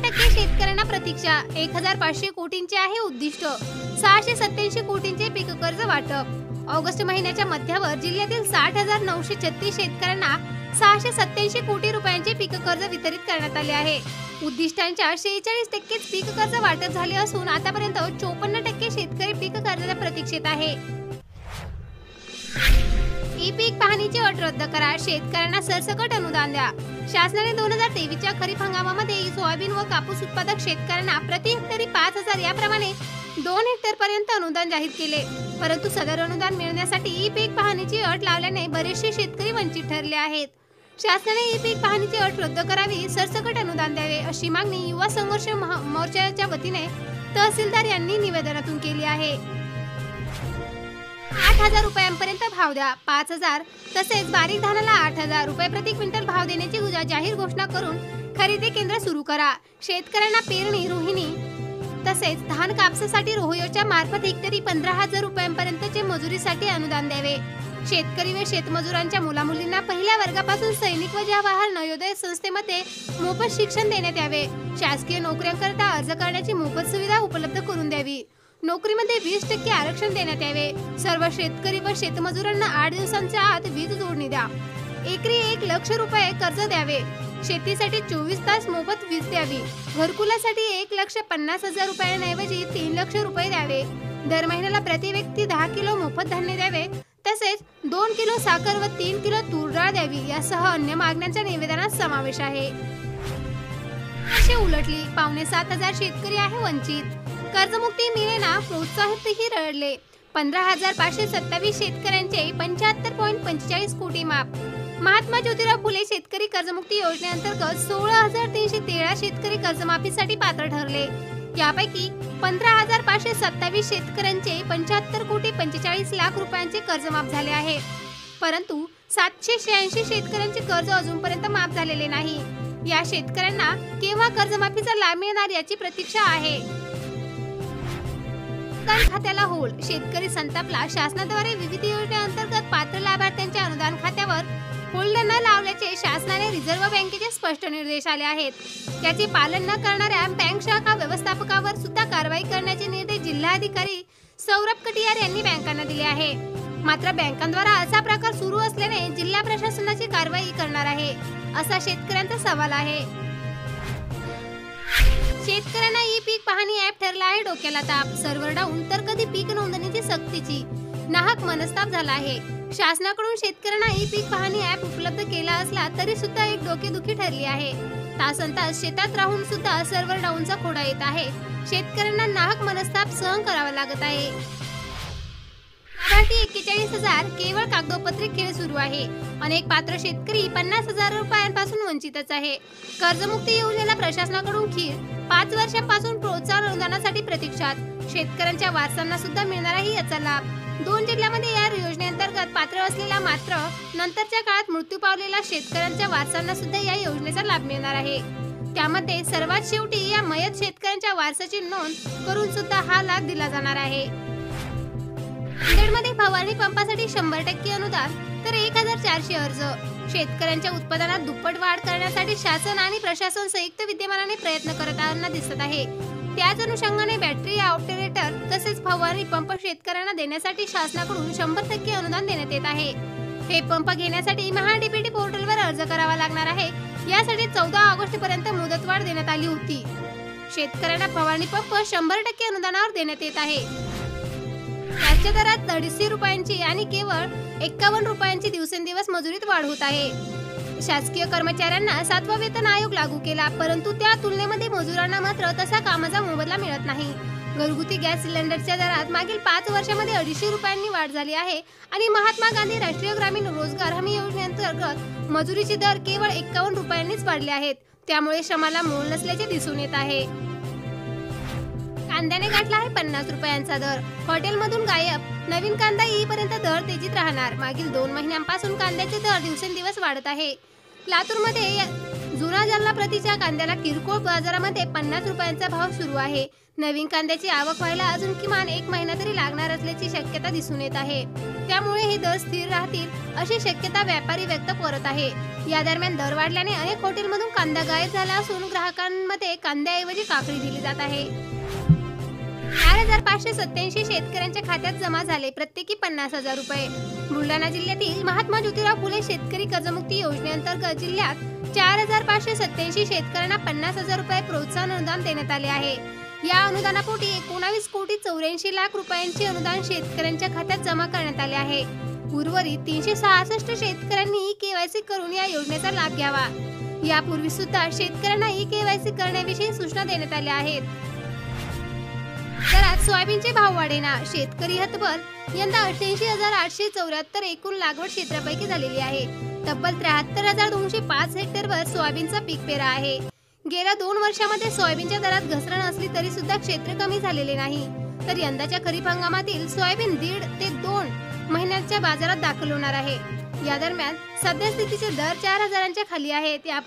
54% शेतकऱ्यांना प्रतीक्षा. 1500 कोटींचे आहे उद्दिष्ट. 687 कोटींचे पीक कर्ज वाटप. ऑगस्ट महिन्याच्या मध्यावर जिल्ह्यातील 60,936 शेतकऱ्यांना 687 कोटी रुपयांचे पीक कर्ज वितरित करण्यात आले आहे. उद्दिष्टांच्या 46% पीक कर्ज वाटप झाले असून आतापर्यंत 54% शेतकरी पीक कर्जाच्या प्रतीक्षेत आहे. ई पीक पाहणीची अट रद्द करा. शेतकऱ्यांना सरसकट अनुदान द्या. शासनाने 2023च्या खरीप हंगामामध्ये सोयाबीन व कापूस उत्पादक शेतकऱ्यांना प्रति हेक्टरी 5,000 याप्रमाणे 2 हेक्टर पर्यंत अनुदान जाहीर केले. परंतु सदर अनुदान मिळण्यासाठी ई पीक पाहणीची अट लावल्याने बरेचसे शेतकरी वंचित ठरले आहेत. शासनाने ई पीक पाहणीची अट रद्द करावी, सरसकट अनुदान द्यावे अशी मागणी युवा संघर्ष मोर्चाच्या वतीने तहसीलदार यांनी निवेदनातून केली आहे. 8,000 रुपयांपर्यंत भाव द्या. 5,000 तसेच बारीक धानाला 8,000 रुपये प्रति क्विंटल भाव देण्याची जाहीर घोषणा करून खरेदी केंद्र सुरू करा. शेतकऱ्यांना पेरणी, रोहिणी तसेच धान कापसासाठी रोहयोच्या मार्फत हेक्टरी 15,000 रुपयांपर्यंतचे मजुरीसाठी अनुदान द्यावे. शेतकरी व शेतमजुरांच्या मुलामुलींना पहिल्या वर्गापासून सैनिक व जवाहर नवोदय संस्थेमध्ये मोफत शिक्षण देण्यात यावे. शासकीय नोकऱ्यांकरता अर्ज करण्याची मोफत सुविधा उपलब्ध करून द्यावी. नोकरीमध्ये 20% आरक्षण देण्यात यावे. सर्व शेतकरी व शेतमजुरांना 8 दिवसांच्या आत वीज जोडणी द्या. एकरी 1 लाख रुपये कर्ज द्यावे. शेतीसाठी 24 तास मोफत वीज द्यावी. घरकुलासाठी 1,50,000 रुपयांऐवजी 3 लाख रुपये द्यावे. दर महिन्याला प्रति व्यक्ती 10 किलो मोफत धान्य द्यावे. तसेच 2 किलो साखर व 3 किलो तूर डाळ द्यावी. यासह अन्य मागण्यांच्या निवेदनात समावेश आहे. असे उलटली 7,500 शेतकरी आहे वंचित. कर्जमुक्ती मिळेना, प्रोत्साहितही रडले. 15,527 शेतकऱ्यांचे 75.45 कोटी माफ. महात्मा ज्योतिराव फुले शेतकरी कर्जमुक्ती योजनेअंतर्गत 16,313 शेतकरी कर्जमाफीसाठी पात्र ठरले. यापैकी 15,527 शेतकऱ्यांचे 75,45 रुपयांचे कर्ज माफ झाले आहे. परंतु 786 शेतकऱ्यांचे कर्ज अजूनपर्यंत माफ झालेले नाही. या शेतकऱ्यांना केव्हा कर्जमाफीचा लाभ मिळणार याची प्रतीक्षा आहे. खात्याला होल. शेतकरी संतापला. शासनाद्वारे विविध योजनेअंतर्गत पात्र लाभार्थ्यांच्या अनुदान खात्यावर होल्ड न लावल्याचे शासनाने रिझर्व्ह बँकेचे स्पष्ट निर्देश आले आहेत. त्याचे पालन न करणाऱ्या बँक शाखा व्यवस्थापकावर सुद्धा कारवाई करण्याचे निर्देश जिल्हाधिकारी सौरभ कटियार यांनी बँकांना दिले आहे. मात्र बँकांद्वारा असा प्रकार सुरू असल्याने जिल्हा प्रशासनाची कारवाई करणार आहे असा शेतकऱ्यांचा सवाल आहे. शेतकऱ्यांना ई पीक पाहणी ऍप ठरला आहे डोक्याला ताप. सर्व्हर डाऊन तर कधी पीक नोंदणीची सक्तीची नाहक मनस्ताप झाला आहे. शासनाकडून शेतकऱ्यांना ई पीक पाहणी ऍप उपलब्ध केला असला तरी सुद्धा एक डोकेदुखी ठरली आहे. तासनतास शेतात राहून सुद्धा सर्व्हर डाऊनचा खोडा येत आहे. शेतकऱ्यांना नाहक मनस्ताप सहन करावा लागत आहे. लाभार्थी 41,000 केवळ कागदोपत्री खेळ सुरू आहे. अनेक पात्र शेतकरी 50,000 रुपयांपासून वंचितच आहे. कर्जमुक्ती योजनेला प्रशासनाकडून खीर. 5 वर्षांपासून प्रोत्साहन अनुदानासाठी प्रतीक्षात. शेतकऱ्यांच्या वारसांना सुद्धा मिळणार आहे याचा लाभ. 2 जिल्ह्यांमध्ये या योजनेअंतर्गत पात्र असलेला मात्र नंतरच्या काळात मृत्यू पावलेल्या शेतकऱ्यांच्या वारसांना सुद्धा या योजनेचा लाभ मिळणार आहे. त्यामध्ये सर्वात शेवटी या मयत शेतकऱ्यांच्या वारसाची नोंद करून सुद्धा हा लाभ दिला जाणार आहे. नांदेडमध्ये फवारणी पंपासाठी 100% अनुदान तर 1,400 अर्ज. शेतकऱ्यांच्या उत्पादनात दुप्पट वाढ करण्यासाठी शासन आणि प्रशासन संयुक्त विद्यमानाने प्रयत्न करताना दिसत आहे. त्याच अनुषंगाने बॅटरी ऑपरेटर तसेच फवारणी पंप शेतकऱ्यांना देण्यासाठी शासनाकडून 100% अनुदान देण्यात येत आहे. हे पंप घेण्यासाठी महाडीबीटी पोर्टलवर अर्ज करावा लागणार आहे. यासाठी 14 ऑगस्ट पर्यंत मुदतवाढ देण्यात आली होती. शेतकऱ्यांना फवारणी पंप 100% अनुदानावर देण्यात येत आहे. त्याच्या दरात 250 रुपयांची आणि केवळ 51 रुपयांची दिवसेंदिवस मजुरीत वाढ होत आहे. शासकीय कर्मचाऱ्यांना 7वा वेतन आयोग लागू केला, परंतु त्या तुलनेमध्ये मजुरांना मात्र तसा कामाचा मोबदला मिळत नाही. घरगुती गॅस सिलेंडरच्या दरात मागील 5 वर्षांमध्ये 250 रुपयांनी वाढ झाली आहे आणि महात्मा गांधी राष्ट्रीय ग्रामीण रोजगार हमी योजनेअंतर्गत मजुरीचे दर केवळ 51 रुपयांनीच वाढले आहेत. त्यामुळे श्रमाला मोल नसल्याचे दिसून येत आहे. कांद्याने गाठला आहे 50 रुपयांचा दर. हॉटेलमधून गायब. नवीन कांदा येईपर्यंत दर तेजीत राहणार. मागील 2 महिन्यांपासून कांद्याचे दर दिवसेंदिवस वाढत आहे. लातूरमध्ये जुना जालना प्रतीच्या कांद्याला किरकोळ बाजारामध्ये 50 रुपयांचा भाव सुरू आहे. नवीन कांद्याची आवक व्हायला अजून किमान 1 महिना तरी लागणार असल्याची शक्यता दिसून येत आहे. त्यामुळे हे दर स्थिर राहतील अशी शक्यता व्यापारी व्यक्त करत आहे. या दरम्यान दर वाढल्याने अनेक हॉटेलमधून कांदा गायब झाला असून ग्राहकांमध्ये कांद्याऐवजी काकडी दिली जात आहे. 4,587 शेतकऱ्यांच्या खात्यात जमा झाले प्रत्येकी 50,000 रुपये. बुलढाणा जिल्ह्यातील महात्मा ज्योतिराव फुले शेतकरी कर्जमुक्ती योजनेअंतर्गत जिल्ह्यात 4,587 शेतकऱ्यांना 50,000 रुपये प्रोत्साहन अनुदान देण्यात आले आहे. या अनुदानापोटी 19 कोटी 84 लाख रुपयांचे अनुदान शेतकऱ्यांच्या खात्यात जमा करण्यात आले आहे. उर्वरित 366 शेतकऱ्यांनी ई-केवायसी करून या योजनेचा लाभ घ्यावा. यापूर्वी सुद्धा शेतकऱ्यांना ई-केवायसी करण्याविषयी सूचना देण्यात आल्या आहेत. दरात सोयाबीनचे भाव वाढेना, शेतकरी हतबल. यंदा 88,874 एकूण लागवड क्षेत्रापैकी झालेली आहे. तब्बल 73,205 हेक्टरवर सोयाबीनचा पीक पेरा आहे. गेल्या 2 वर्षांमध्ये सोयाबीनच्या दरात घसरण असली तरी सुद्धा क्षेत्र कमी झालेले नाही. तर यंदाच्या खरीप हंगामातील सोयाबीन 1.5 ते 2 महिन्यांच्या बाजारात दाखल होणार आहे. या दरम्यान सध्या स्थितीचे दर 4,000च्या खाली आहेत. या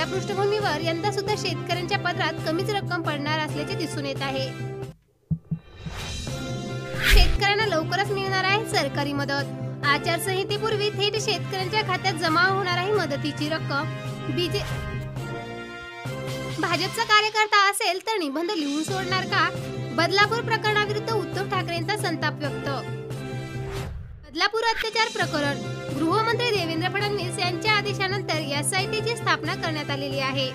पृष्ठभूमीवर यंदा सुद्धा शेतकऱ्यांच्या पदरात कमीच रक्कम पडणार असल्याचे दिसून येत आहे. शेतकऱ्यांना लवकरच मिळणार आहे सरकारी मदत. आचारसंहितेपूर्वी थेट शेतकऱ्यांच्या खात्यात जमा होणार आहे मदतीची रक्कम. भाजपचा कार्यकर्ता असेल तर निबंध लिहून सोडणार का? बदलापूर प्रकरणाविरुद्ध उद्धव ठाकरेंचा संताप व्यक्त. बदलापूर अत्याचार प्रकरण. गृहमंत्री देवेंद्र फडणवीस यांच्या आदेशानंतर SITची स्थापना करण्यात आलेली आहे.